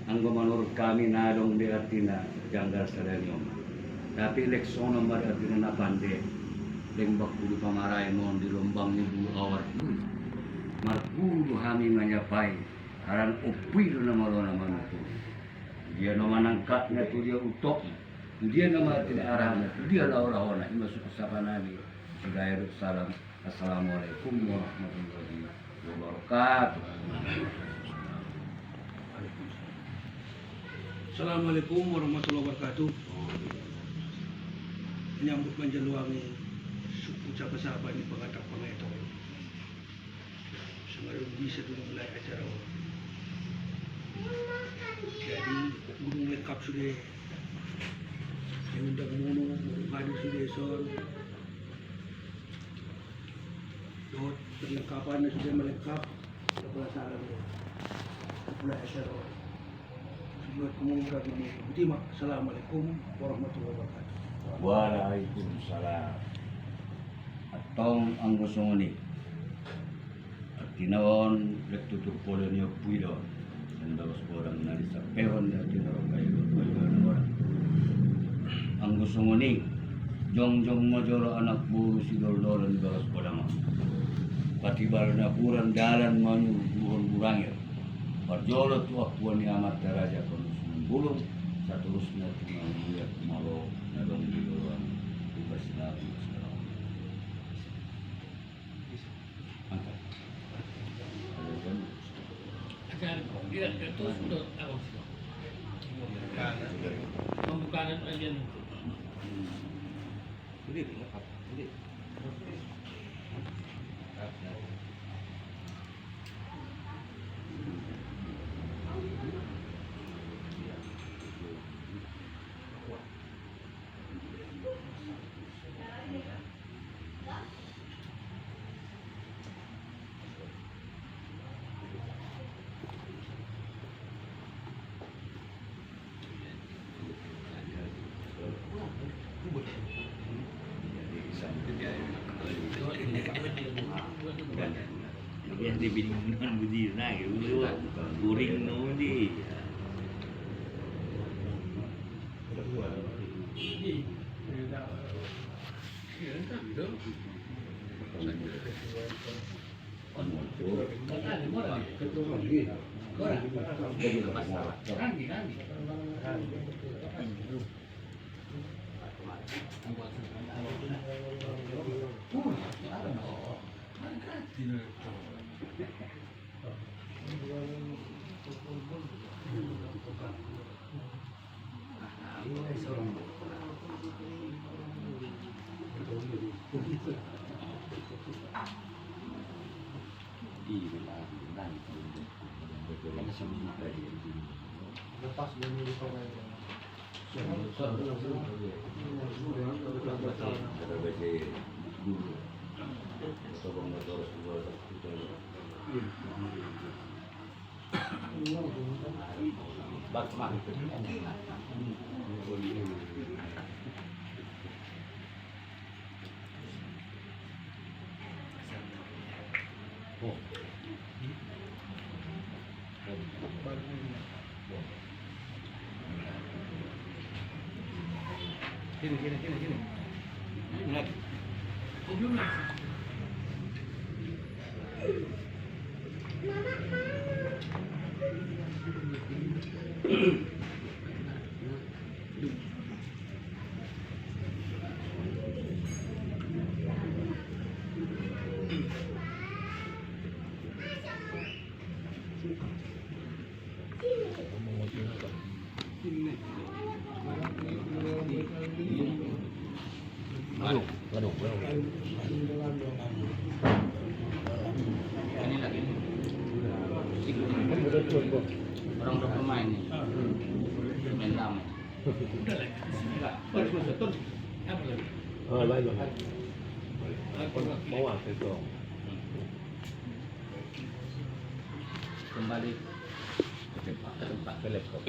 Anggo menurut kami nadong di artina janggal serenium. Tapi leksono mari artina napande. Lembak kudu pamarai mon di lombang ni bulu awar. Marpulu kami menyapai. Aran upil na malona manutu. Dia nama nangkatnya tu dia utok. Dia nama tidak arahnya. Dia laura-laura. Ini masuk sapa nabi. Salam. Assalamualaikum warahmatullahi wabarakatuh. Assalamualaikum warahmatullahi wabarakatuh. Menyambut menjeluangi ucapan sahabat ini pengatak pengatak. Sengaja bisa dulu mulai acara. Jadi gunung lengkap sudah. Yang undang mono, hadir sudah son. Dot perlengkapan sudah melengkap. Kepala salam. Mulai acara. Buat kemudian ini. Assalamualaikum warahmatullahi wabarakatuh. Waalaikumsalam. Atong ang gusto ni. At tinaon lektutur polo niyo puidon. Ang dalos orang nari sa peron na tinarong kayo ng orang. Ang gusto ni. Jong majoro anak buru si dol-dolan dalos orang. Patibal na kurang dalan manu buhon burangir. Parjolo tu akuan ni amat daraja kono bulung saterusnya tinggal lihat malo nadong di luar bebas lagi sekarang. Angkat. Akan tidak itu sudah apa sih? Pembukaan aja nih. Ini. Yang dibingungan budi na gitu, kuring no di. Sini. Lihat. Ini lagi. Orang udah pemain nih. Main lama. Udah lagi. Apa lagi? Baik. Mau apa itu? Kembali ke tempat laptop.